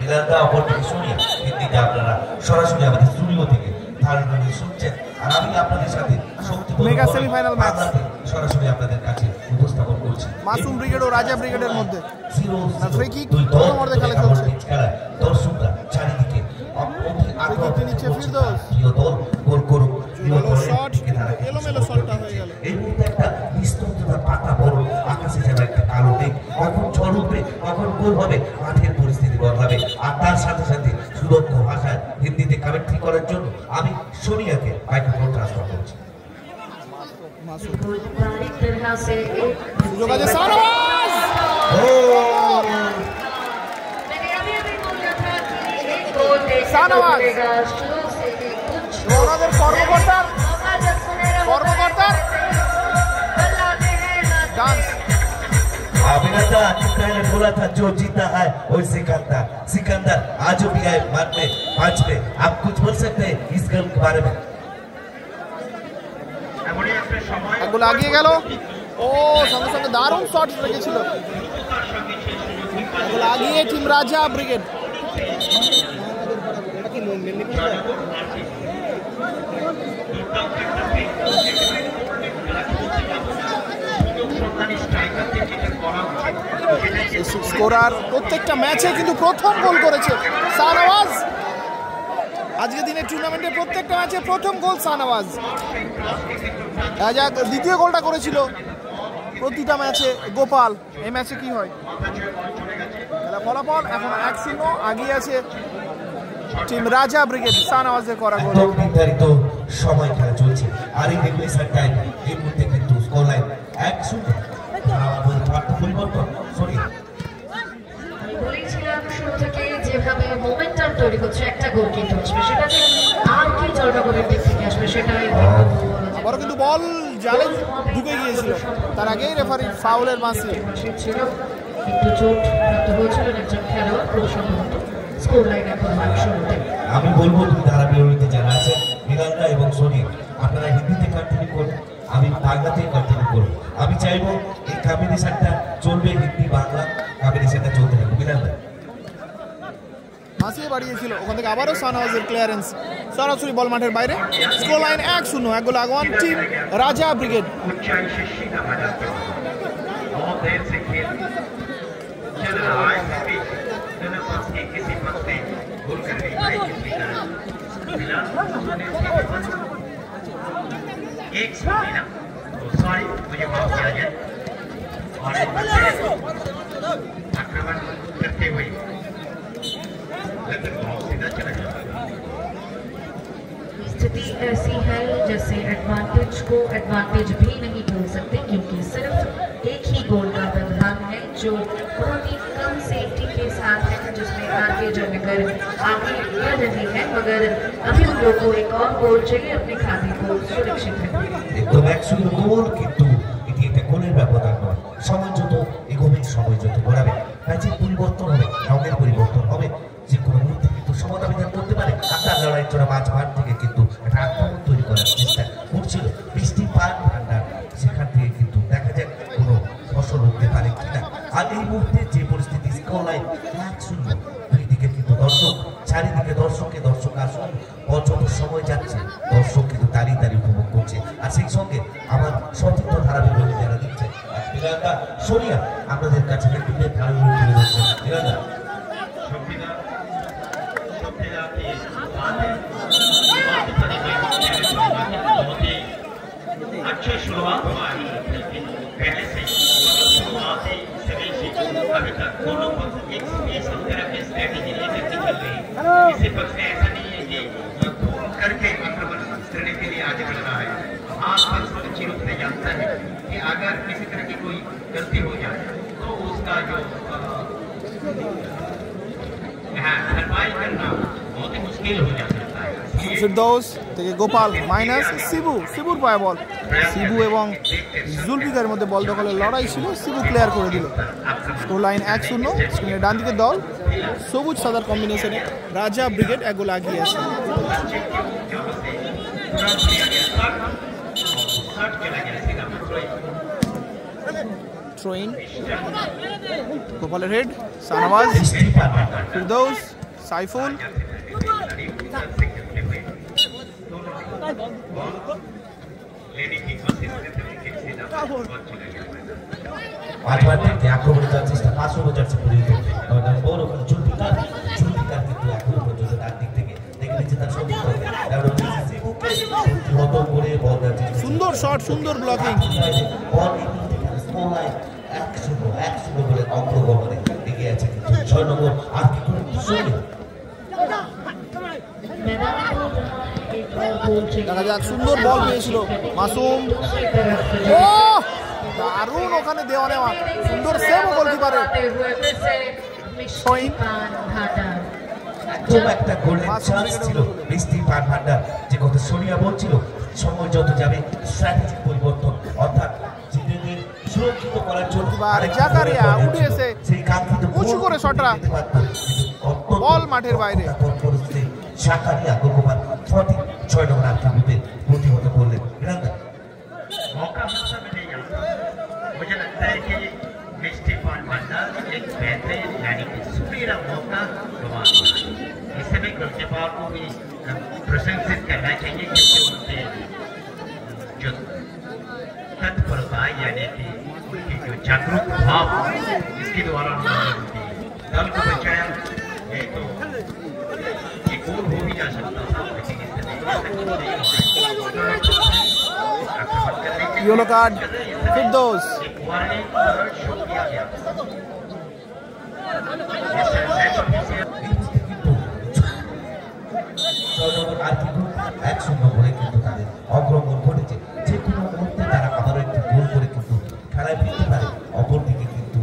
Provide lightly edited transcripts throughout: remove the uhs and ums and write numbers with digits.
বিলালদা অপরদিকে সোনিয়া হিন্দিতে আপনারা সরাসরি আমাদের স্টুডিও থেকে ধারণা শুনছেন, আর আমি আপনাদের সাথে মেগা সেমিফাইনাল ম্যাচ সরাসরি আপনাদের কাছে উপস্থাপন করছি। মাসুম ব্রিগেড ও রাজা ব্রিগেডের মধ্যে ফ্রি কিক খেলা চলছে। দর্শকরা চারিদিকে নিচে ফিরদৌস গোল করুক। এলোমেলো শটটা হয়ে গেল। এই মুহূর্তে একটা নিস্তব্ধতা পাতা বড় আকাশে যেন একটা কালো মেঘ, কখন ঝড় উঠবে, কখন গোল হবে, মাঠের পরিস্থিতি বদলাবে। আর তার সাথে সাথে সুদক্ষ ভাষায় হিন্দিতে কমেন্ট্রি করার জন্য আমি সোনিয়াকে মাইক্রোফোন ট্রান্সফার করছি। अभिनेता पहले बोला था जो जीता है वही सिकंदर। सिकंदर आज भी है मन में पांच में। आप कुछ बोल सकते हैं इस गेम के बारे में? গোল আগিয়ে গেল। ও সঙ্গে সঙ্গে দারুণ শট রেখেছিল। গোল আগিয়ে টিম রাজা ব্রিগেড। স্কোরার প্রত্যেকটা ম্যাচে কিন্তু প্রথম গোল করেছে শাহনওয়াজ। আজকের দিনে টুর্নামেন্টের প্রত্যেকটা ম্যাচে প্রথম গোল শাহনওয়াজ। দ্বিতীয় গোলটা করেছিল প্রতিটা ম্যাচে গোপাল। এই ম্যাচে কি হয় খেলা ফলাফল এখন 1-0 আগিয়ে আছে টিম রাজা ব্রিগেড। শাহনওয়াজের করা গোল। নির্ধারিত সময় খেলা চলছে, আর এই রেগুলেশন টাইম এই মুহূর্তে কিন্তু স্কোর লাইন 1-0। পরিবর্তন সরি বলেছিলাম শুরু থেকে যেভাবে মোমেন্টাম তৈরি হচ্ছে, একটা গোল কিন্তু আসবে, সেটাতে আর কি জলটা গোলের দিক থেকে আসবে সেটাই আবারও কিন্তু বল জালে ঢুকে গিয়েছিল, তার আগেই রেফারি ফাউলের বাঁশি ছিল, কিন্তু চোট প্রাপ্ত হয়েছিলেন একজন খেলোয়াড়। খুব সম্ভবত স্কোর লাইন এখন 1-0। আমি বলবো দুই ধারাবিরোধীতে যারা আছেন বিলালদা এবং সোনিয়া, আপনারা হিন্দিতে কন্টিনিউ করুন, আমি বাংলাতে কন্টিনিউ করব। আমি চাইবো এই কম্বিনেশনটা চলবে, হিন্দি বাংলা কম্বিনেশনটা চলতে থাকবে। বিলালদা মাসিয়ে বাড়িয়েছিল, ওখান থেকে আবারও শাহনওয়াজের ক্লিয়ারেন্স, সরাসরি বল মাঠের বাইরে। স্কোর লাইন 1-0, এক গোল আগোয়ান টিম রাজা ব্রিগেড। सॉरी मुझे माफ किया जाए। और आक्रमण करते हुए सीधा चला जाता। स्थिति ऐसी है जैसे एडवांटेज को एडवांटेज भी नहीं बोल सकते, क्योंकि सिर्फ एक ही गोल का व्यवधान है जो बहुत ही कम सेफ्टी के साथ है, जिसमें आगे जयनगर आगे बढ़ रही है, मगर अभी उन लोगों को एक और गोल चाहिए अपने खाते को सुरक्षित रखने। একদম 1-0 গোল, কিন্তু এটি একটা গোলের ব্যবধান নয়। সময় যত এগোবে, সময় যত গড়াবে, ম্যাচের পরিবর্তন হবে, রঙের পরিবর্তন হবে, যে কোনো মুহূর্তে কিন্তু সমতা বিধান করতে পারে। আপনার লড়াইয়ের জন্য মাঝ মাঠ থেকে কিন্তু একটা আক্রমণ তৈরি করার চেষ্টা করছিল বৃষ্টি পান ভান্ডার, সেখান থেকে কিন্তু দেখা যাক কোনো ফসল উঠতে পারে কিনা। আর এই মুহূর্তে যে পরিস্থিতি, স্কোর লাইন 1-0, দুই দিকে কিন্তু দর্শক, চারিদিকে দর্শক আসুন, যত সময় যাচ্ছে দর্শক কিন্তু দাঁড়িয়ে দাঁড়িয়ে উপভোগ করছে। আর সেই সঙ্গে আমার সতীর্থ ধারাবিরোধী যারা দিচ্ছে বিলালদা সোনিয়া, আপনাদের কাছে ধারাবিরোধী তুলে ধরছে। বিলালদা अच्छी शुरुआत हुआ है, लेकिन पहले से शुरुआती समय से अभी तक दोनों पक्ष एक तरह की स्ट्रेटेजी लेकर के चल रही है। किसी पक्ष में ऐसा नहीं है कि दूर करके आक्रमण करने के लिए आगे बढ़ रहा है। आज पक्ष अच्छी रूप से जानता है कि अगर किसी तरह की कोई गलती हो जाए तो उसका जो भरपाई करना बहुत ही मुश्किल हो जाता है। ফিরদৌস থেকে গোপাল মাইনাস শিবুর পায়ে বল। শিবু এবং জুলফিকারের মধ্যে বল দখলের লড়াই ছিল, শিবু ক্লিয়ার করে দিল। Score line 1-0। স্ক্রিনের ডান দিকের দল সবুজ সাদার কম্বিনেশনে রাজা ব্রিগেড এক গোল আগিয়ে আছে। থ্রোইন, গোপালের হেড, শাহনওয়াজ, ফিরদৌস, সাইফুল আক্রমণে যাওয়ার চেষ্টা 5 ওভার যাচ্ছে পরিহিত বড় জুলফিকার কিন্তু এখনো পর্যন্ত তার দিক থেকে দেখে নিচ্ছে তার সুন্দর শট, সুন্দর ব্লকিং। বল স্কোরলাইন 1-0 বলে অগ্রগমনে এগিয়ে আছে কিন্তু 6 নম্বর আর কি করে দেখা যাক, সুন্দর বল পেয়েছিল মাসুম। ও দারুণ ওখানে দেওয়া নেওয়া, সুন্দর সেভ গোলকিপারের। একটা গোলের চান্স ছিল মিষ্টি পান ভান্ডার, যে কথা সোনিয়া বলছিল সময় যত যাবে স্ট্র্যাটেজিক পরিবর্তন, অর্থাৎ নিজেদের সুরক্ষিত করার জন্য জাকারিয়া উঠে এসে সেই কাঙ্ক্ষিত উঁচু করে শটটা বল মাঠের বাইরে। জাকারিয়া গোলকিপার সঠিক 6 নম্বর আক্রমণে প্রতিহত করলেন। मौका हमेशा मिलेगा। मुझे लगता है कि मिस्टी पान भंडार एक बेहतरीन यानी कि सुनहरा मौका गंवा रहा है। इससे भी गोलकीपर को भी प्रशंसित करना चाहिए, क्योंकि उनके जो तत्परता यानी कि उनकी जो जागरूक भाव, इसके द्वारा उन्होंने दल को बचाया। ये तो एक गोल हो भी जा सकता था, लेकिन इससे नहीं येलो कार्ड फिरदौस। অগ্রগণ ঘটেছে, যে কোনো মুহূর্তে তারা আবারও একটি গোল করে কিন্তু খেলায় ফিরতে পারে। অপরদিকে কিন্তু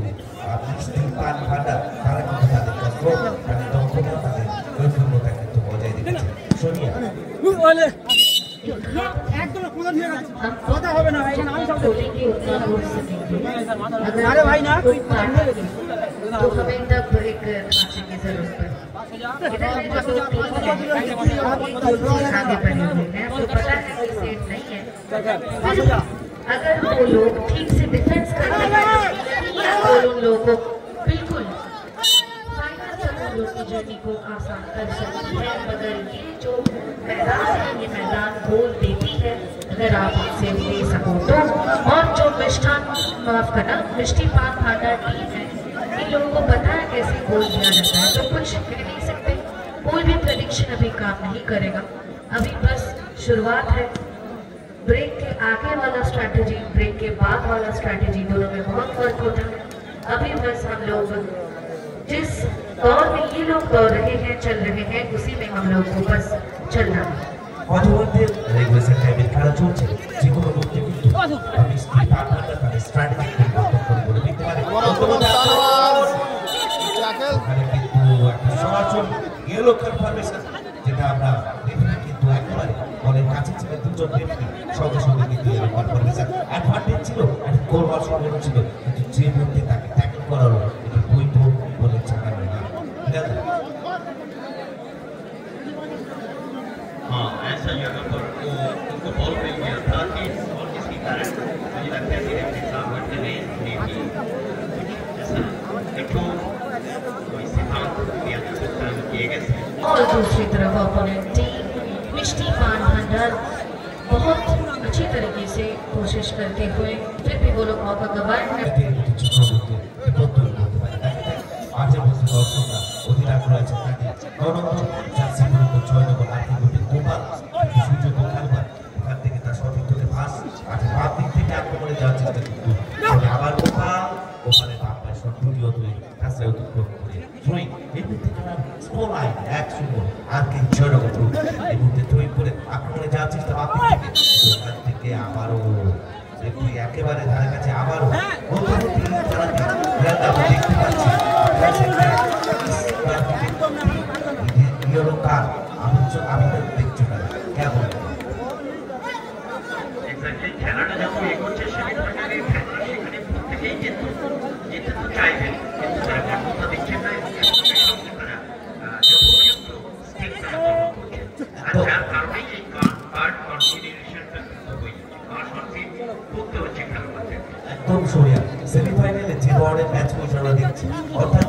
পান ভান্ডার তারা কিন্তু তাদের কসরত, তাদের দক্ষতা, তাদের নৈপুণ্যতা কিন্তু বজায় রেখেছে। সোনিয়া अरे भाई ना तो हमें तब एक खांचे की जरूरत पड़ी। आगे बने हुए हैं तो पता है कि सेफ नहीं है, अगर वो लोग ठीक से डिफेंस करते हैं तो उन लोगों को बिल्कुल की जर्नी को आसान कर सकती है। मगर ये जो मैदान है, ये मैदान गोल देती है अगर आप इसे दे सको तो। और जो मिष्टी पान भांडार टीम है, इन लोगों को पता है कैसे गोल दिया जाता है, तो कुछ कह नहीं सकते। कोई भी प्रेडिक्शन अभी काम नहीं करेगा, अभी बस शुरुआत है। ब्रेक के आगे वाला स्ट्रैटेजी, ब्रेक के बाद वाला स्ट्रैटेजी, दोनों में बहुत फर्क होता है। अभी बस हम लोग जिस दौर में ये लोग दौड़ रहे हैं, चल रहे हैं, उसी में हम लोग को बस चलना है। অথবাদের রেগুলেশন টাইমের খেলা চলছে, যে কোনো মুহূর্তে কিন্তু মিষ্টি পান ভান্ডার তাদের স্ট্র্যাটেজি পরিবর্তন করে বলে দিতে পারে। ওখানে কিন্তু একটা সরাসরি ইয়েলো কনফার্মেশন, যেটা আমরা দেখি কিন্তু একেবারে বলের কাছে ছিল দুজন রেফারি, সঙ্গে সঙ্গে কিন্তু ইয়েলো কনফার্মেশন। অ্যাডভান্টেজ ছিল, একটা গোল হওয়ার সম্ভাবনা ছিল, কিন্তু যে মুহূর্তে তাকে ট্যাকেল করা হলো এটা বৈধ বলে জানা হয় না। हाँ, ऐसा जगह पर उनको बॉल मिल गया था कि और जिसके कारण मुझे लगता है कि सामर्थ्य ने ऐसा देखो कोई सिद्धांत किया जा सकता है किए गए। और दूसरी तरफ ओपोनेंट टीम मिष्टी पान भांडार बहुत अच्छी तरीके से कोशिश करते हुए फिर भी वो लोग मौका गंवाए हैं। একেবারে ধারে কাছে আবারও দেখতে পাচ্ছি আমি দেখছি কেমন খেলাটা যখন এগোচ্ছে সেখানে প্রত্যেকেই কিন্তু যেতে তো চাইবেন, কিন্তু তারা ব্যর্থতা দেখছেন না এবং যার কারণে এই কার্ড কনসিডারেশনটা করতে হচ্ছে খেলার মধ্যে। একদম সোনিয়া সেমিফাইনালে যে ধরনের ম্যাচ পরিচালনা দেখছি, অর্থাৎ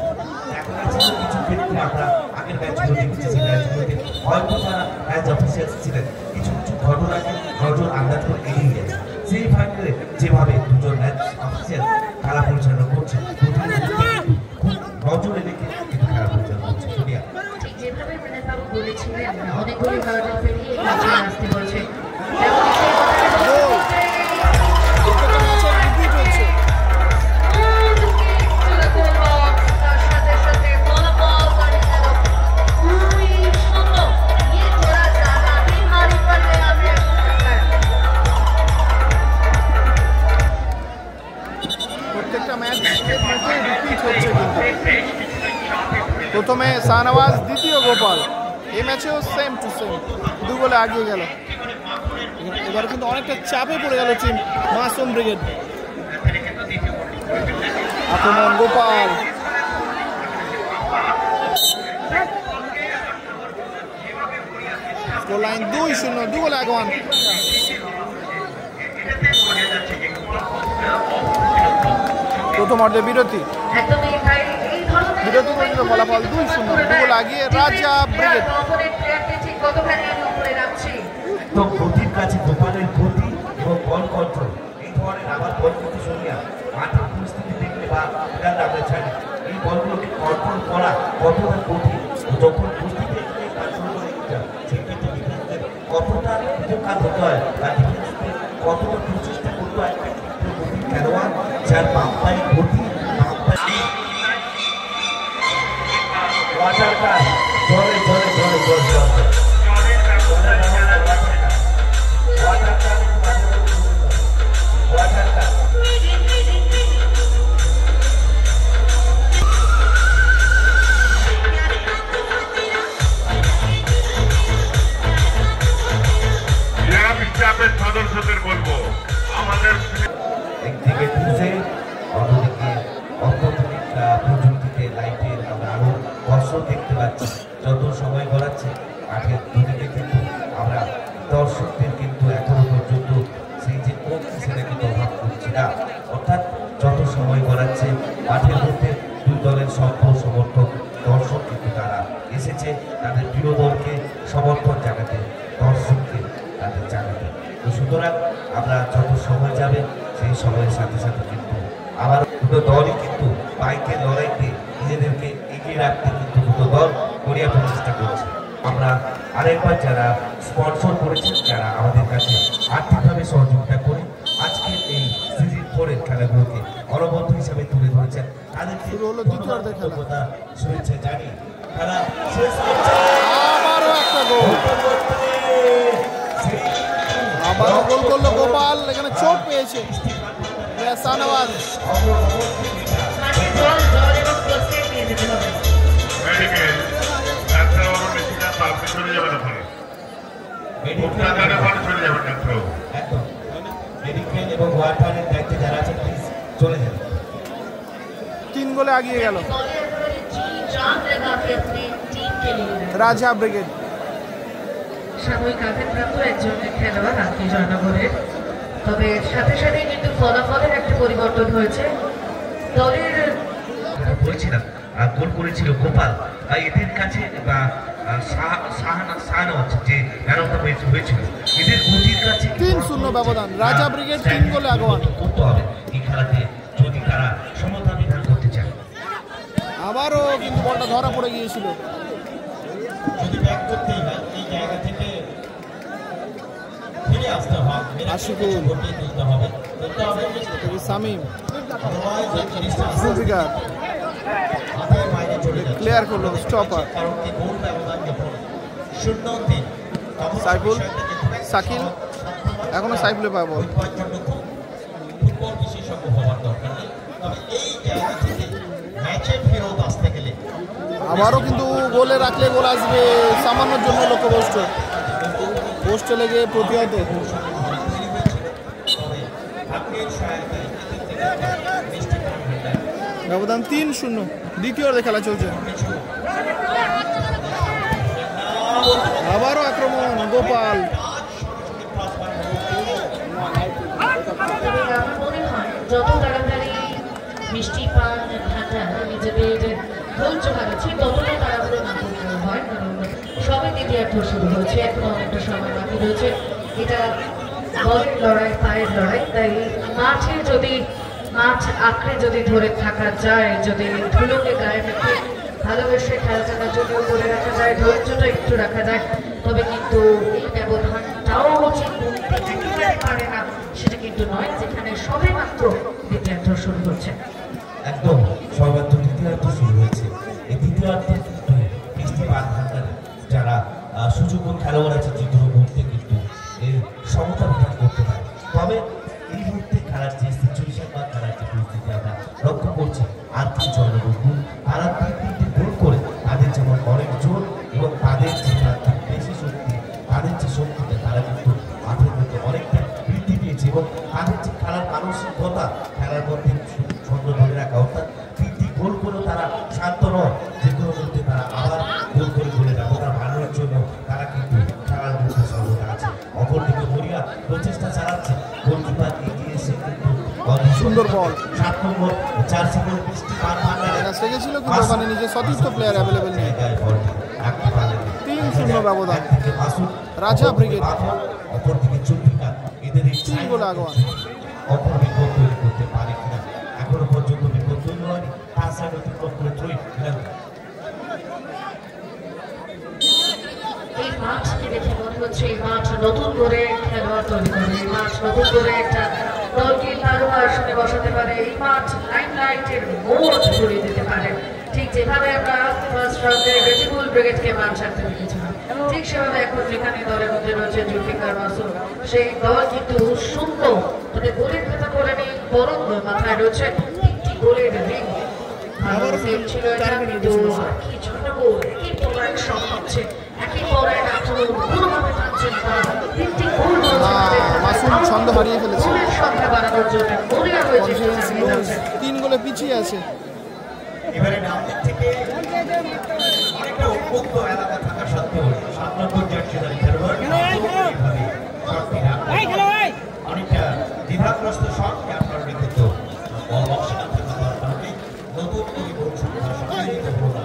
দেখা গেছে কিছু ক্ষেত্রে আমরা আগে আগের ম্যাচগুলো দেখেছি, সেই ম্যাচগুলোতে হয়তো তারা অ্যাজ অফিসিয়ালস ছিলেন, কিছু কিছু ঘটনাকে নজর আন্দাজ করে এগিয়ে গেছে। সেই ফাইনালে যেভাবে দুজন ম্যাচ অফিসিয়াল খেলা পরিচালনা করছে, খুব নজরে রেখে কিন্তু খেলা পরিচালনা করছে। সোনিয়া, ঠিক যেভাবে মৃণালবাবু বলেছিলেন, অনেকগুলি হার্ডল পেরিয়ে এই ম্যাচে আসতে হয়েছে। প্রত্যেকটা ম্যাচ রিপিট হচ্ছে কিন্তু প্রথমে শাহনওয়াজ, দ্বিতীয় গোপাল, এই ম্যাচেও সেম টু সেম 2 গোলে আগিয়ে গেল। এবার কিন্তু অনেকটা চাপে পড়ে গেল টিম মাসুম ব্রিগেড। আক্রমণ গোপাল, স্কোর লাইন 2-0, 2 গোলে আগুয়ান। প্রথম অর্ধে বিরতি, বিরতি পর্যন্ত ফলাফল 2-0, 2 গোল আগিয়ে রাজা ব্রিগেড। তো গতির কাছে গোপালের গতি এবং বল কন্ট্রোল, এই ধরনের আবার বল কিন্তু সোনিয়া মাঠের পরিস্থিতি দেখলে বা আমরা জানি এই বলগুলোকে কন্ট্রোল করা কতটা কঠিন। যখন পরিস্থিতি সেক্ষেত্রে ডিফেন্সের কতটা উপকার হতে হয় বা ডিফেন্সকে কতটা প্রচেষ্টা করতে হয় একটা গতির খেলোয়াড় যার বাম পায়ে গতি, বাম পায়ে ওয়াটার কার জলে জলে জলে জল জল সদস্যদের বলবো আমাদের একদিকে ডিজে, অন্যদিকে অত্যাধুনিক প্রযুক্তিতে লাইটের আমরা আরো দর্শক দেখতে পাচ্ছি। যত সময় গড়াচ্ছে মাঠের দুদিকে কিন্তু আমরা দর্শকদের কিন্তু এখনো পর্যন্ত সেই যে কমতি সেটা কিন্তু অভাব করছি না। অর্থাৎ যত সময় গড়াচ্ছে মাঠের মধ্যে দুই দলের সভ্য সমর্থক দর্শক কিন্তু তারা এসেছে তাদের প্রিয় দলকে সমর্থন জানাতে, দর্শককে তাদের জানাতে। তো সুতরাং আমরা যত সময় যাবে সেই সময়ের সাথে সাথে কিন্তু আবার দুটো দলই কিন্তু বাইকের লড়াইতে নিজেদেরকে এগিয়ে রাখতে কিন্তু দুটো দল করিয়া প্রচেষ্টা করছে। আমরা আরেকবার যারা স্পন্সর করেছেন, যারা আমাদের কাছে আর্থিকভাবে সহযোগিতা করে আজকের এই সিজন 4-এর খেলাগুলোকে অনবদ্য হিসাবে তুলে ধরেছেন, তাদেরকে ধন্যবাদ শুভেচ্ছা জানি। খেলা শেষ হচ্ছে, আবারও একটা গোল, আবারও গোল করলো গোপাল। এখানে চোট পেয়েছে শাহনওয়াজ। এবং ওয়াটারের দায়িত্বে যারা আছেন প্লিজ চলে যান। 3 গোলে আগিয়ে গেল রাজা ব্রিগেড। সাময়িক আঘাতপ্রাপ্ত একজন খেলোয়াড় আজকে জয়নগরের, তবে সাথে সাথে কিন্তু ফলাফলের একটা পরিবর্তন হয়েছে। দলের বলছিলাম গোল করেছিল গোপাল, এদের কাছে বা শাহনওয়াজ যে ম্যান অফ দ্য ম্যাচ হয়েছিল, এদের গতির কাছে 3-0 ব্যবধান, রাজা ব্রিগেড 3 গোলে আগুয়ান। করতে হবে এই খেলাতে যদি তারা সমতা বিধান করতে চায়। আবারও কিন্তু বলটা ধরা পড়ে গিয়েছিল। যদি ব্যাক করতেই হয় এই জায়গা থেকে ফিরে আসতে হবে, আশিকুল, ঘটিয়ে তুলতে হবে সামিম, জুলফিকার হাতের বাইরে চলে যাচ্ছে, ক্লিয়ার করলো স্টপার। কারণ এই গোল ব্যবধান যখন 0-3, সাইফুল, শাকিল, এখনো সাইফুলে পায় বল। জন্য খুব ফুটবল বিশেষজ্ঞ হওয়ার দরকার নেই, তবে এই জায়গা থেকে ম্যাচে ফেরত আসতে গেলে আবারও কিন্তু গোলে রাখলে গোল আসবে, সামান্যর জন্য লক্ষ্য পোস্টে লেগে প্রতিহত। ব্যবধান 3-0, দ্বিতীয় অর্ধে খেলা চলছে। আবারও আক্রমণ গোপাল। আমার মনে হয় যত তাড়াতাড়ি মিষ্টি পান ঠান্ডা নিজেদের ধৈর্য হারাচ্ছি, ততটা তাড়াহুড়ো না করতে দ্বিতীয়ার্ধ শুরু হয়েছে, এখনো অনেকটা সময় বাকি রয়েছে। এটা বলের লড়াই, পায়ের লড়াই, তাই মাঠে যদি মাঠ আঁকড়ে যদি ধরে থাকা যায়, যদি ধুলোকে গায়ে মেখে ভালোবেসে খেলাটাকে যদিও করে রাখা যায়, ধৈর্যটা একটু রাখা যায়, তবে কিন্তু এই ব্যবধানটাও যে কমতে একেবারে পারে না সেটা কিন্তু নয়, যেখানে সবে মাত্র দ্বিতীয়ার্ধ শুরু হচ্ছে। একদম সর্বাত্ম দ্বিতীয়ার্ধ শুরু হয়েছে। এই দ্বিতীয়ার্ধে কিন্তু বৃষ্টি বাঁধার যারা সুযোগ্য খেলোয়াড় আছে যে কোনো মুহূর্তে কিন্তু এর সমতা বিধান করতে পারে। তবে এই মুহূর্তে খেলার যে সিচুয়েশন বা খেলার যে পরিস্থিতি আমরা লক্ষ্য করছি, আর কি জনগণ তারা তিনটি গোল করে তাদের যেমন অনেক জোর এবং তাদের যে বেশি শক্তি, তাদের যে শক্তিটা তারা কিন্তু মাঠের মধ্যে অনেকটা বৃদ্ধি পেয়েছে এবং তাদের যে খেলার মানসিকতা, খেলার মধ্যে ছন্দ ধরে রাখা, অর্থাৎ তিনটি গোল করেও তারা শান্ত নয়, যে কোনো মুহূর্তে তারা আবার গোল করে গোলে ব্যবধান বাড়ানোর জন্য তারা কিন্তু খেলার মধ্যে সর্বদা আছে। অপরদিকে মরিয়া প্রচেষ্টা চালাচ্ছে, গোলকিপার এগিয়ে এসে কিন্তু সুন্দর বল, 7 নম্বর জার্সি গোল বৃষ্টি ছিল কিন্তু ওখানে নিজের সতীর্থ প্লেয়ার অ্যাভেলেবেল নেই। 3-0 ব্যবধান, রাজা ব্রিগেড অপরদিকে চুপিকা এদের 3 গোলে আগুয়ান। অপর বিপদ তৈরি করতে পারে কিনা এখনো পর্যন্ত বিপদ তৈরি হয়নি। তাছাড়া অতিক্রম করে ত্রয়ী এই মাঠকে দেখে মনে হচ্ছে এই মাঠ নতুন করে খেলোয়াড় তৈরি করে, এই মাঠ নতুন করে একটা দলকে আরো আসনে বসাতে পারে, এই মাঠ লাইমলাইটের মোড় ঘুরিয়ে দিতে পারে। ঠিক যেভাবে আমরা ফার্স্ট রাউন্ডে রেজিবুল ব্রিগেডকে মাঠ ছাড়তে দেখেছিলাম, ঠিক সেভাবে এখন যেখানে দলের মধ্যে রয়েছে জুলফিকার মাসুদ, সেই দল কিন্তু সুন্দর তাদের গোলের খাতা করে নেই, বরং মাথায় রয়েছে 3টি গোলের রিং। ভালো সেভ ছিল এটা, কিন্তু কি ছোট গোল, একই পর এক শট হচ্ছে, একই পর এক আক্রমণ, কোনোভাবে থাকছে না তারা। 3টি গোল মাসুদ ছন্দ হারিয়ে ফেলেছে, গোলের সংখ্যা বাড়ানোর জন্য মরিয়া হয়েছে, 3 গোলে পিছিয়ে আছে। এবারে ডানদিক থেকে অনেকটা উন্মুক্ত এলাকা থাকা সত্ত্বেও 7 নম্বর জার্সিধারী খেলোয়াড় অনেকটা দ্বিধাগ্রস্ত শটকে আপনার রেখেত বল বক্সে না থাকার কারণে নতুন করে গোল সংখ্যা সম্মিলিত হল না,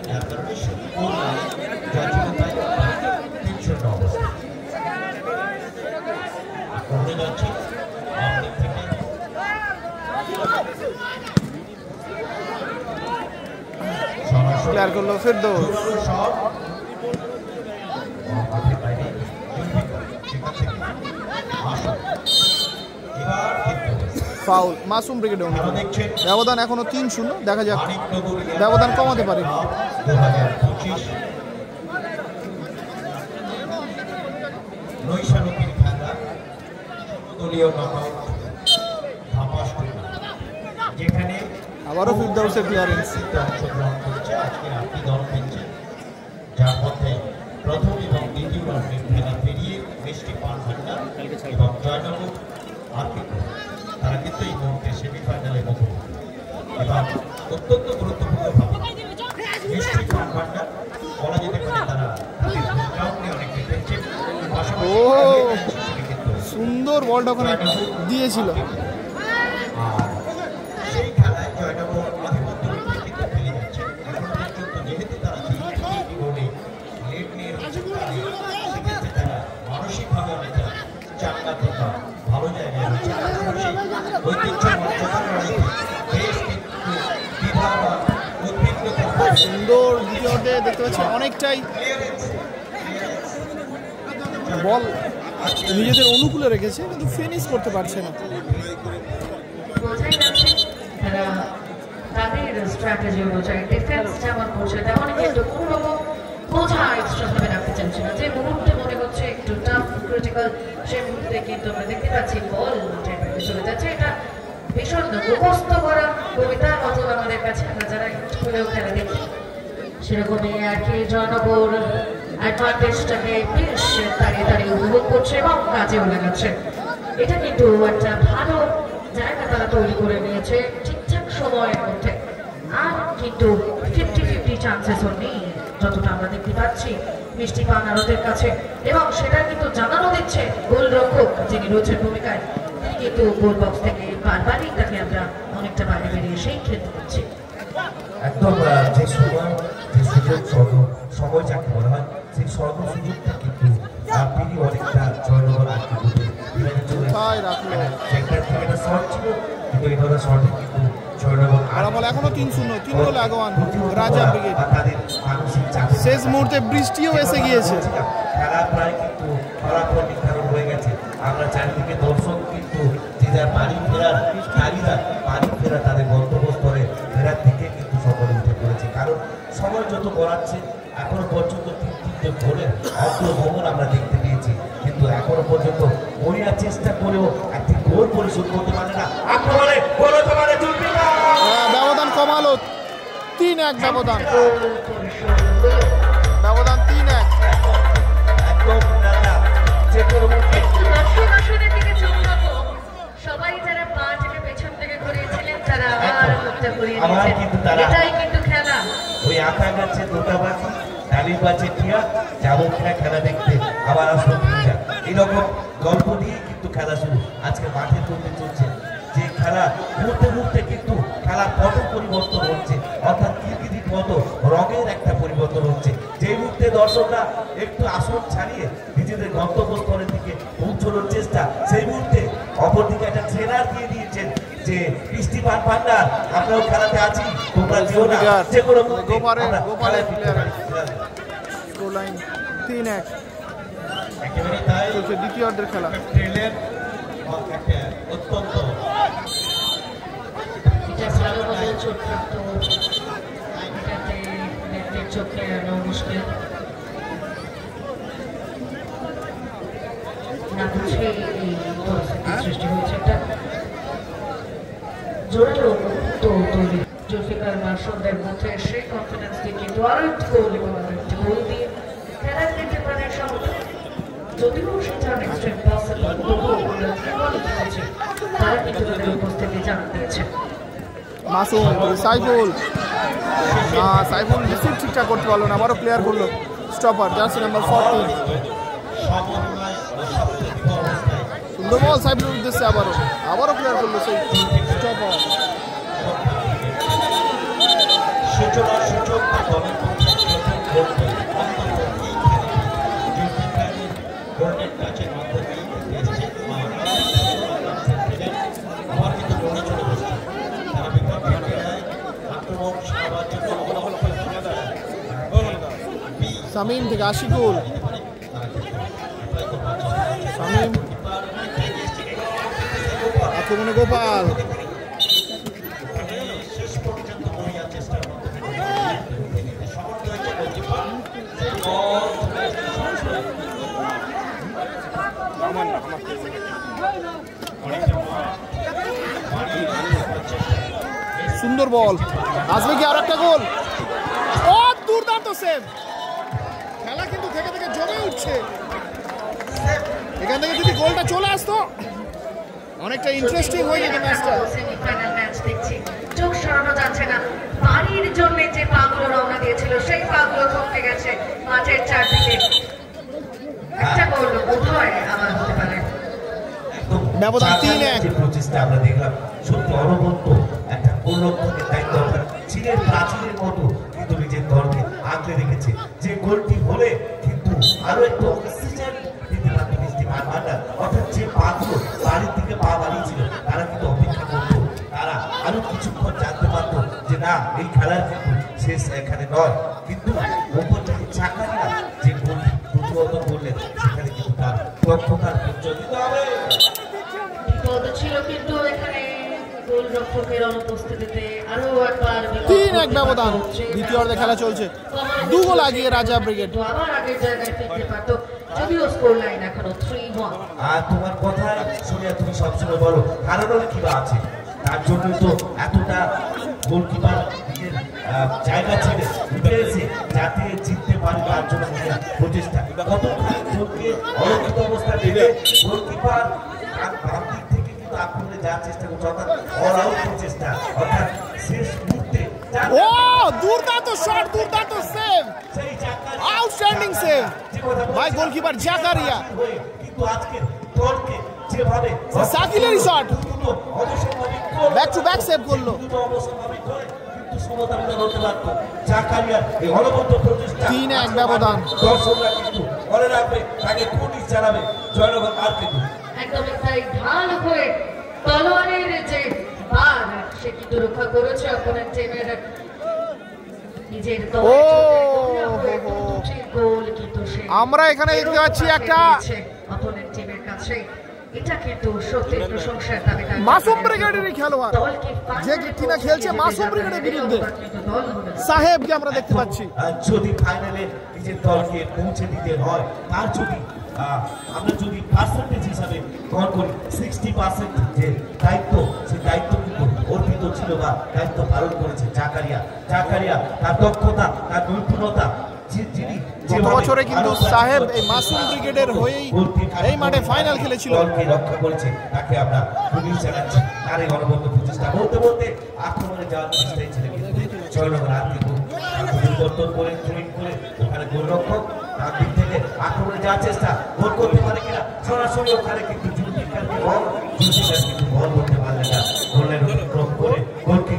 যার কারণে গোল জার্সিধারী 3-0 অবস্থা আক্রমণে যাচ্ছে ডানদিক থেকে। ক্লিয়ার করলো ফেরদৌস, ফাউল, মাসুম ব্রিগেড। ব্যবধান এখনো 3-0, দেখা যাক ব্যবধান কমাতে পারে। যেখানে আবারও ফিরদাউসের ক্লিয়ারেন্স, অংশগ্রহণ করেছে আজকে 8টি দল খেলছে, যার মধ্যে প্রথম এবং দ্বিতীয় রাউন্ডের খেলা পেরিয়ে মিষ্টি পান ভান্ডার এবং জয়নগর আর্থিক তারা কিন্তু এই মুহূর্তে সেমিফাইনালে মুখোমুখি এবং অত্যন্ত গুরুত্বপূর্ণভাবে মিষ্টি পান ভান্ডার বলা যেতে পারে তারা গ্রাউন্ডে অনেকটা খেলছে। ও সুন্দর বলটা ওখানে দিয়েছিল। আর সেই খেলায় জয়নগর আধিপত্য কিন্তু ফেলে যাচ্ছে এখন পর্যন্ত, যেহেতু তারা 3টি গোলে লিড নিয়ে সেক্ষেত্রে তারা মানসিকভাবে অনেকটা চাঙ্গা থেকে ভালো জায়গায় রয়েছে। ঐতিহ্য মর্যাদার লড়াইতে বেশ কিন্তু দ্বিধা বা উদ্বিগ্নতা সুন্দর দ্বিতীয় অর্ধে দেখতে পাচ্ছি অনেকটাই বল নিজেদের অনুকূলে রেখেছে, কিন্তু ফিনিশ করতে পারছে না। বোঝাই যাচ্ছে তারা তাদের স্ট্র্যাটেজি অনুযায়ী ডিফেন্স যেমন করছে তেমনই কিন্তু কোনো রকম বোঝা এক্সট্রা ভাবে রাখতে চাইছে না। যে মুহূর্তে মনে হচ্ছে একটু টাফ ক্রিটিক্যাল, সেই মুহূর্তে কিন্তু আমরা দেখতে পাচ্ছি বল চলে যাচ্ছে। এটা ভীষণ মুখস্থ করা কবিতার মতো আমাদের কাছে, আমরা যারা স্কুলেও খেলা দেখি সেরকমই আর কি। জয়নগর অ্যাডভান্টেজটাকে বেশ দাঁড়িয়ে দাঁড়িয়ে উপভোগ করছে এবং কাজেও লাগাচ্ছে। এটা কিন্তু একটা ভালো জায়গা তারা তৈরি করে নিয়েছে ঠিকঠাক সময়ের মধ্যে, আর কিন্তু 50-50 চান্সেসও নেই যতটা আমরা দেখতে পাচ্ছি মিষ্টি পান আরতের কাছে, এবং সেটা কিন্তু জানানো দিচ্ছে গোলরক্ষক যিনি রয়েছেন ভূমিকায়, তিনি কিন্তু গোল বক্স থেকে বারবারই তাকে আমরা অনেকটা বাইরে বেরিয়ে সেই খেলতে পাচ্ছি। একদম যে সুযোগ স্বর্ণ সময় যাকে বলা হয় সেই স্বর্ণ সুযোগটা কিন্তু তিনি অনেকটা জয়নগর আজকে একটা শর্ট ছিল কিন্তু এই ধরনের শর্টে কিন্তু জয়নগর এখনো 3-0 3 গোলে আগোয়ান রাজা ব্রিগেড। শেষ মুহূর্তে বৃষ্টিও এসে গিয়েছে, খেলা প্রায় কিন্তু ফলাফল নির্ধারণ হয়ে গেছে। আমরা চারিদিকে দর্শক কিন্তু যে যার বাড়ি ফেরার তাগিদা বাড়ি ফেরা তাদের গন্তব্যস্থলে ফেরার দিকে কিন্তু সকলে উঠে পড়েছে, কারণ সময় যত গড়াচ্ছে এখনো পর্যন্ত 3-3টে গোলের অগ্রগমন আমরা দেখতে পেয়েছি, কিন্তু এখনো পর্যন্ত মরিয়া চেষ্টা করেও একটি গোল পরিশোধ করতে পারে না। আক্রমণে গোল হতে পারে ব্যবধান কমালো 3-1 ব্যবধান 3-1 একদম যে কোনো সবাই যারা পা থেকে পেছন থেকে ঘুরিয়েছিলেন তারা আবার মুখটা ঘুরিয়ে নিয়েছেন। এটাই কিন্তু খেলা। ওই আঁকা গাছে দুটা বাকি ডালির বাজে টিয়া যাবো কিনা খেলা দেখতে আবার আসবো কিনা এইরকম গল্প দিয়ে কিন্তু খেলা শুরু। আজকে মাঠের মধ্যে চলছে যে খেলা মুহূর্তে মুহূর্তে কিন্তু খেলার পট পরিবর্তন হচ্ছে, অর্থাৎ কীর্তির মতো রঙের একটা পরিবর্তন হচ্ছে। যেই মুহূর্তে দর্শকরা একটু আসন ছাড়িয়ে নিজেদের গন্তব্যস্থলের দিকে পৌঁছানোর চেষ্টা, সেই মুহূর্তে অপরদিকে একটা ট্রেনার দিয়ে দিয়েছেন যে বৃষ্টি ভান্ডার আমরাও খেলাতে আছি, তোমরা যেও না, যে কোনো স্কোরলাইন 3-1 একেবারে তাই চলছে দ্বিতীয়ার্ধের খেলা। ট্রেনের অত্যন্ত চোখে আনা মুশকিল না বুঝে এই পরিস্থিতির সৃষ্টি হয়েছে। একটা জোরালো তো তৈরি জুলফিকার মাসুদের মধ্যে সেই কনফিডেন্স দিয়ে কিন্তু আরো একটি গোল এবং আরো একটি গোল দিয়ে খেলা দিতে পারে সব, যদিও সেটা নেক্সট ইম্পসিবল তবুও তারা কিন্তু তাদের উপস্থিতি জানান দিয়েছে। মাসুম সাইফুল রিসিভ ঠিকঠাক করতে পারলো না, আবারও প্লেয়ার করলো স্টপার জার্সি নাম্বার 14। সুন্দর বল সাইফুলের উদ্দেশ্যে আবারও প্লেয়ার করলো সেই স্টপার। শামীম থেকে আশিকুল, শামীম আক্রমণে গোপাল, সুন্দর বল, আসবে কি আর একটা গোল? ও দুর্দান্ত সেভ, খেলা কিন্তু থেকে থেকে জমে উঠছে। এখান থেকে যদি গোলটা চলে আসতো অনেকটা ইন্টারেস্টিং হয়ে যেত ম্যাচটা। সেমিফাইনাল ম্যাচ দেখছি, চোখ সরানো যাচ্ছে না। বাড়ির জন্য যে পাগুলো রওনা দিয়েছিল সেই পাগুলো থমকে গেছে মাঠের চারদিকে। একটা গোল উভয় আবার হতে পারে। ব্যবধান 3-1। প্রচেষ্টা আমরা দেখলাম সত্যি অনবদ্য একটা গোলরক্ষকের দায়িত্ব চীনের প্রাচীনের মতো কিন্তু নিজের দলকে আগলে রেখেছে। যে গোলটি হলে কিন্তু আরো একটু অক্সিজেন দিতে পারত বৃষ্টি ভান্ডার, অর্থাৎ যে পাগুলো বাড়ির দিকে পা বাড়িয়েছিল তারা কিন্তু অপেক্ষা করতো, তারা আরো কিছুক্ষণ জানতে পারতো যে না এই খেলার কিন্তু শেষ এখানে নয়, কিন্তু ওপর থেকে চাকারিরা যে গোলটি প্রতিহত করলেন সেখানে কিন্তু তার দক্ষতার পরিচয় দিতে হবে। ছিল কিন্তু এখানে গোলরক্ষকের অনুপস্থিতিতে আরো একবার 3-1 ব্যবধান। দ্বিতীয়ার্ধে খেলা চলছে, 2 গোল আগিয়ে রাজা ব্রিগেড। আবার আগের জায়গায় ফিরতে পারতো, যদিও স্কোর লাইন এখনো 3-1। আর তোমার কথা শুনে তুমি সবসময় বলো কারণ কি বা আছে, তার জন্য তো এতটা গোলকিপার নিজের জায়গা ছেড়ে উঠে এসে যাতে জিততে পারে তার জন্য প্রচেষ্টা। কতখানি গোলকে অলক্ষিত অবস্থা পেলে গোলকিপার বাম দিক থেকে কিন্তু আক্রমণে যাওয়ার চেষ্টা করছে, অর্থাৎ অল আউট চেষ্টা, অর্থাৎ শেষ মুহূর্তে ও দুর্দান্ত শট, দুর্দান্ত save, outstanding save by goalkeeper Zakaria. কিন্তু আজকে দলকে যেভাবে সাকিলেরই shot back to back save করলো, সমতা বিধান হতে পারত। জাকারিয়ার এই অনবদ্য প্রচেষ্টা 3-1 ব্যবধান। দর্শকরা কিন্তু মনে রাখবে, তাকে কুটিস জানাবে জয়নগর মার্কেট। একদমই তাই, ঢাল হয়ে তলোয়ারের যে বার সে কিন্তু রক্ষা করেছে অপোনেন্ট টিমের নিজের গোল, কিন্তু আমরা এখানে দেখতে পাচ্ছি একটা অপোনেন্ট টিমের কাছে। এটা কিন্তু সত্যি প্রশংসার দাবিদার। মাসুম ব্রিগেডেরই খেলোয়াড় যে কিনা খেলছে মাসুম ব্রিগেডের বিরুদ্ধে সাহেবকে আমরা দেখতে পাচ্ছি। যদি ফাইনালে নিজের দলকে পৌঁছে দিতে হয়, তার যদি আমরা যদি পার্সেন্টেজ হিসাবে গ্রহণ করি 60% যে দায়িত্ব, সেই দায়িত্ব কিন্তু অর্পিত ছিল বা দায়িত্ব পালন করেছে জাকারিয়া। তার দক্ষতা, তার নৈপুণ্যতা, গত বছরে কিন্তু সাহেব এই মাসুম ব্রিগেডের হয়েই এই মাঠে ফাইনাল খেলেছিল। দলকে রক্ষা করেছে, তাকে আমরা পুলিশ জানাচ্ছি। তার এই অনবদ্য প্রচেষ্টা বলতে বলতে আক্রমণে যাওয়ার চেষ্টাই ছিল, কিন্তু জয়নগর আর্থিক পরিবর্তন করে ট্রেন করে ওখানে গোলরক্ষক তার দিক থেকে আক্রমণে যাওয়ার চেষ্টা, গোল করতে পারে কিনা সরাসরি ওখানে কিন্তু জুলফিকারকে কিন্তু বল করতে পারলেন না, গোলের অতিক্রম করে গোলকে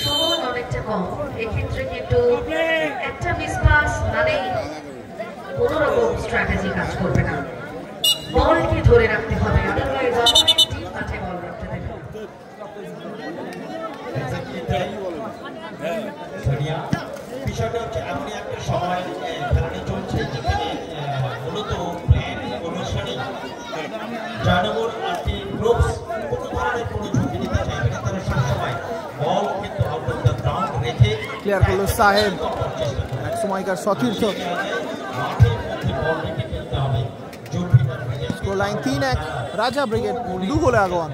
সময় অনেকটা কম। এক্ষেত্রে কিন্তু একটা মিসপাস মানেই কোনো রকম স্ট্র্যাটেজি কাজ করবে না, বলকে ধরে রাখতে হবে, আদারওয়াইজ অপোনেন্ট টিম মাঠে বল রাখতে দেবে। বিষয়টা হচ্ছে এমনই একটা সময় খেলাটা চলছে যেখানে মূলত প্ল্যান অনুসারে জয়নগর আর্টি গ্রুপস কোনো ধরনের কোনো ঝুঁকি নিতে চাইবে না। তারা সবসময় বল কিন্তু আউট অফ দ্য গ্রাউন্ড রেখে ক্লিয়ার করলো সাহেব, এক সময়কার সতীর্থ। মাঠের মধ্যে বল রেখে খেলতে হবে। স্কোর লাইন 3-1, রাজা ব্রিগেড 2 গোলে আগুয়ান।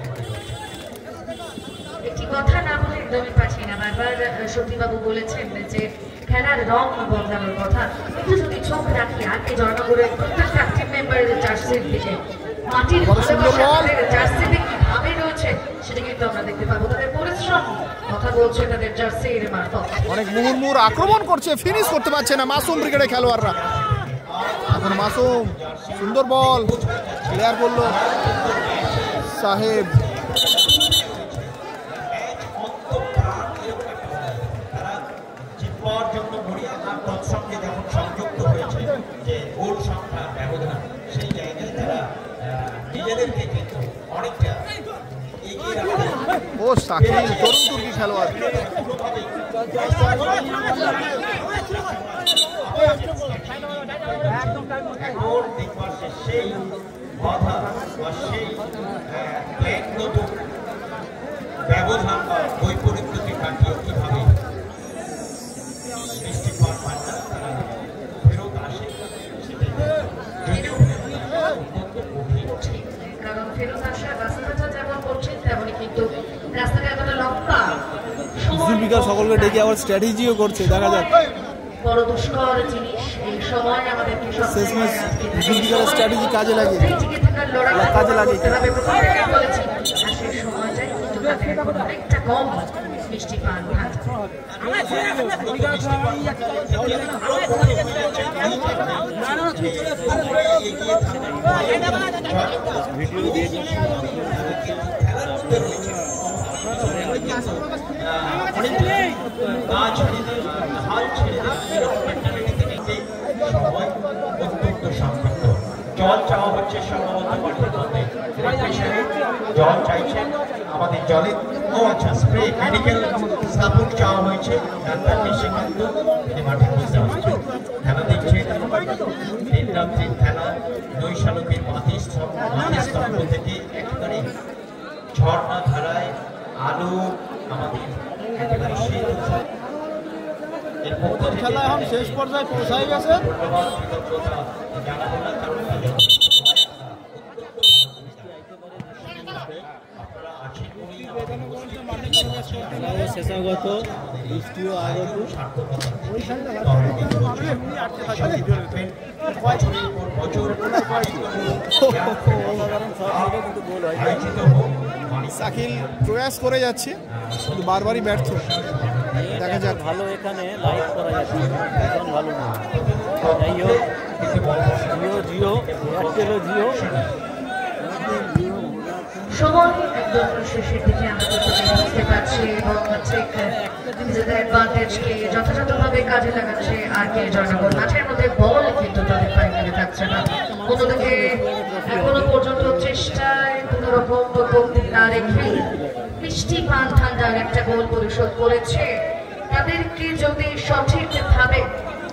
একটি কথা না বলে একদমই পারছি না, বারবার সতীবাবু বলেছেন যে খেলার রং বদলানোর কথা, কিন্তু যদি চোখ রাখি আগে জয়নগরের প্রত্যেকটা টিম মেম্বারের জার্সির দিকে, মাটির জার্সিতে কিভাবে রয়েছে সেটা কিন্তু আমরা দেখতে পাবো। তাদের পরিশ্রম কথা বলছে তাদের জার্সির মারফত। অনেক মুহুর্মুহুর আক্রমণ করছে, ফিনিশ করতে পারছে না মাসুম ব্রিগেডের খেলোয়াড়রা। এখন মাসুম সুন্দর বল ক্লিয়ার করলো সাহেব। জন্য মরিয়া তৎসঙ্গে যখন সংযুক্ত হয়েছে যে গোল সংখ্যা ব্যবধান, সেই জায়গায় তারা নিজেদেরকে কিন্তু অনেকটা এগিয়ে রাখতে। ও সাকিব তরুণ তুর্কি খেলোয়াড়। এখন দেখবার সেই বাধা বা সেই নতুন ব্যবধান বা বৈপরীত্যকে কাটিয়ে কিভাবে কারণ ফেরত আসার রাস্তাটা যেমন করছেন তেমনই কিন্তু রাস্তাটা এতটা লম্বা, জুলফিকার সকলকে ডেকে আবার স্ট্র্যাটেজিও করছে, দেখা যাক। বড় দুষ্কর জিনিস এই সময় আমাদেরকে শেষমেশ জুলফিকারের স্ট্র্যাটেজি কাজে লাগে, কাজে লাগে বলেছি। আর সেই সময়টাই কিন্তু তাদের এখন অনেকটা কম মিষ্টি পান ভাত। জল চাওয়া হচ্ছে সম্ভবত মাঠের মধ্যে, জল চাইছেন আমাদের জলে। ও আচ্ছা, স্প্রে মেডিকেল সাপোর্ট চাওয়া হয়েছে, ডাক্তার নিশিকান্ত মাঠের মধ্যে আসছে। খেলা দেখছেন দিন রাত্রির খেলা, নৈশালকের মাতৃস্তম্ভ থেকে একেবারে ঝর্ণা ধারায় আলো আমাদের একেবারে খেলা এখন শেষ পর্যায়ে পৌঁছায় গেছে। শেষাগত বৃষ্টিও আগত শাকিল প্রয়াস করে যাচ্ছে কিন্তু বারবারই ব্যর্থ। দেখা যাক, ভালো এখানে লাইভ করা যাচ্ছে, এখন ভালো না। যাই হোক, জিও এয়ারটেলও জিও সময় একদম শেষের দিকে আমরা বুঝতে পারছি এবং ঠিক নিজেদের অ্যাডভান্টেজকে যথাযথভাবে কাজে লাগাচ্ছে আর কে জয়নগর। মাঠের মধ্যে বল কিন্তু তাদের ফাইনালে থাকছে না। অন্যদিকে এখনো পর্যন্ত চেষ্টায় কোন রকম কমতি না রেখে মিষ্টি পান ঠান্ডার একটা গোল পরিশোধ করেছে। তাদেরকে যদি সঠিকভাবে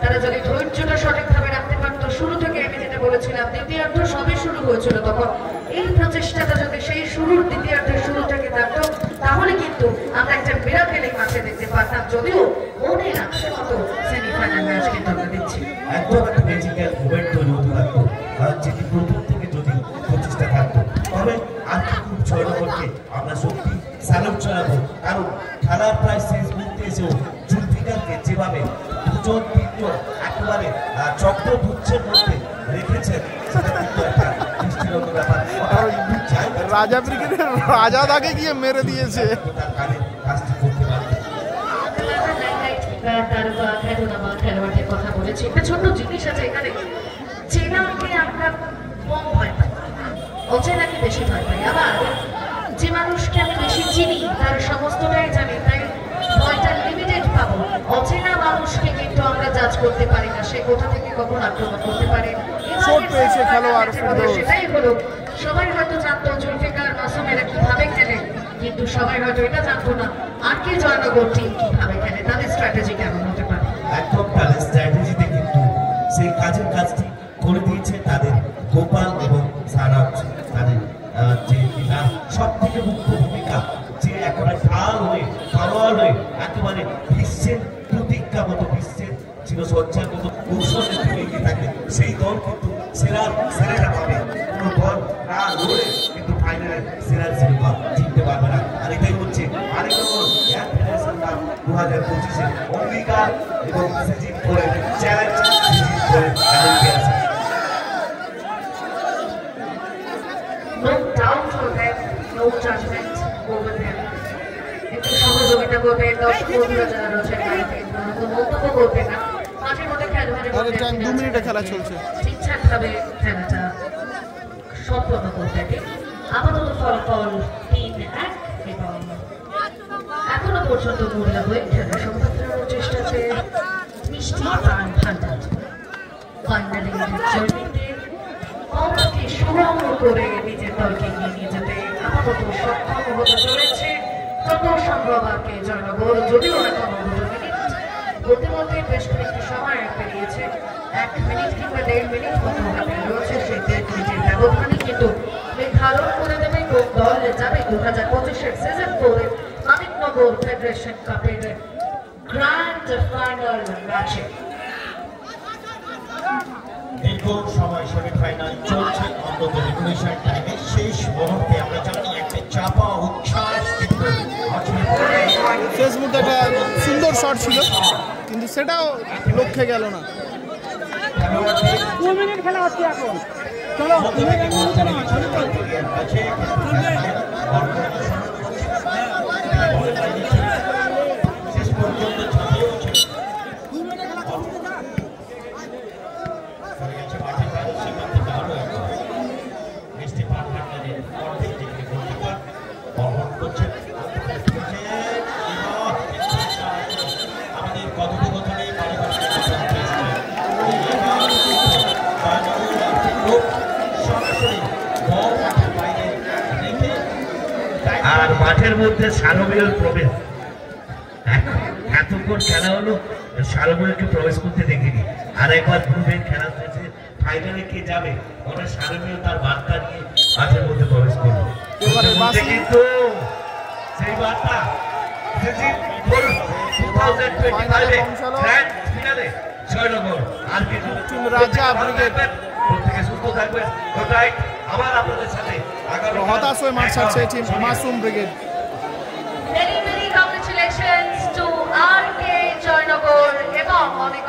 তারা যদি ধৈর্যটা সঠিকভাবে রাখতে পারতো, শুরু থেকে আমি যেটা বলেছিলাম দ্বিতীয়ার্ধ সবে শুরু হয়েছিল তখন এই প্রচেষ্টাটা যদি সেই শুরুর দ্বিতীয়ার্ধের শুরু থেকে থাকতো তাহলে কিন্তু আমরা একটা মিরাকেল এই মাঠে দেখতে পারতাম। যদিও মনে রাখার মতো সেমিফাইনাল ম্যাচ কিন্তু আমরা দিচ্ছি একদম একটা ম্যাজিক্যাল মোমেন্ট তৈরি হতে থাকতো, যেটি প্রথম থেকে যদি প্রচেষ্টা থাকতো। তবে আর কি খুব জয়নগরকে আমরা সত্যি স্যালুট জানাবো, কারণ খেলার প্রায় শেষ মুহূর্তে এসেও জুলফিকারকে যেভাবে দুজন তিনজন একেবারে চক্রপুচ্ছের মধ্যে রেখেছেন সেটা কিন্তু একটা দৃষ্টিগত ব্যাপার। রাজা ব্রিগেডের রাজা তাকে গিয়ে মেরে দিয়েছে। তার কাজে কাজটি করতে পারবে। খেলোয়াড়দের কথা বলেছি, একটা ছোট্ট জিনিস আছে এখানে, চেনাকে আমরা কম ভয় পাই, অচেনাকে বেশি ভয় পাই। আবার যে মানুষকে আমি বেশি চিনি তার সমস্তটাই জানি, তাই ভয়টা লিমিটেড পাবো। অচেনা মানুষকে কিন্তু আমরা জাজ করতে পারি না, সে কোথা থেকে কখন আক্রমণ করতে পারে। সেটাই হলো, সবাই হয়তো জানতো জুলফিকার মাসুমেরা কিভাবে খেলে, কিন্তু সবাই হয়তো এটা জানতো না আর কে জয়নগর টিম কিভাবে খেলে, তাদের স্ট্র্যাটেজি কেমন হতে পারে। একদম তাদের স্ট্র্যাটেজিতে কিন্তু সেই কাজের কাজটি করে দিয়েছে তাদের গোপাল এবং সারাজ। তাদের যে সব থেকে মুখ্য ভূমিকা, যে একেবারে ঢাল হয়ে পাওয়ার হয়ে একেবারে বিশ্বের প্রতিজ্ঞা মতো বিশ্বের চিরসজ্জার মতো কৌশলের দিকে এগিয়ে থাকে, সেই দল কিন্তু সেরাটা পাবে। কোনো দল না লড়ে কিন্তু ফাইনালে সেরার শিরোপা জিততে পারবে না। আর এটাই হচ্ছে আরেক নম্বর 2025-এ অঙ্গীকার এবং সিজিন করে চ্যালেঞ্জ সিজিন করে No doubt for them, no judgment over them. একটু সহযোগিতা করবে, দর্শকরা যারা রয়েছেন কোনো মন্তব্য করবে না। মাঠের মধ্যে খেলোয়াড়ের 2 মিনিটে খেলা চলছে, ঠিকঠাকভাবে খেলাটা সম্পন্ন করতে হবে। আপাতত ফলাফল 3-1 এবং এখনো পর্যন্ত মহিলা হয়ে খেলা সম্পাদনের চেষ্টা আছে মিষ্টি পান ঠান্ডা। ফাইনালি জার্নিতে অঙ্ককে সুরঙ্গ করে নিজের দলকে এগিয়ে নিয়ে যেতে আপাতত সক্ষম হতে চলেছে যত সম্ভব আর কে জয়নগর। যদিও এখন 2 মিনিট বলতে বলতে বেশ খানিকটা সময় পেরিয়েছে, 1 মিনিট কিংবা 1.5 মিনিট মতো হাতে রয়েছে। সেই 1.5 মিনিটের ব্যবধানে কিন্তু নির্ধারণ করে দেবে কোন দল যাবে 2025-এর সিজন 4-এর মানিকনগর ফেডারেশন কাপের গ্র্যান্ড ফাইনাল ম্যাচে। দীর্ঘ সময় সেমিফাইনাল চলছে, অন্তত রেগুলেশন টাইমে শেষ মুহূর্তে আমরা জানি একটা চাপা উচ্ছ্বাস কিন্তু শেষ মুহূর্তে একটা সুন্দর শট ছিল, কিন্তু সেটাও লক্ষ্যে গেল না। 2 মিনিট খেলা হচ্ছে এখন, চলো শেষ পর্যন্ত ছাপিয়েছে। আমাদের কথোপকথনে আর মাঠের মধ্যে সালমিয়ার প্রবেশ, এতক্ষণ খেলা হলো সালমিয়াকে প্রবেশ করতে দেখিনি। আর একবার গ্রুপের খেলা হয়েছে, ফাইনালে কে যাবে ওরা সালমিয়া তার বার্তা নিয়ে মাঠের মধ্যে প্রবেশ করবে। কিন্তু সেই বার্তা জয়নগর আর কিছু রাজা ব্রিগেড প্রত্যেকে সুস্থ থাকবেন। আবার আপনাদের সাথে হতাশ হয়ে মাঠ ছাড়ছে team Masum brigade. Many congratulations to RK Joynagar এবং অনেক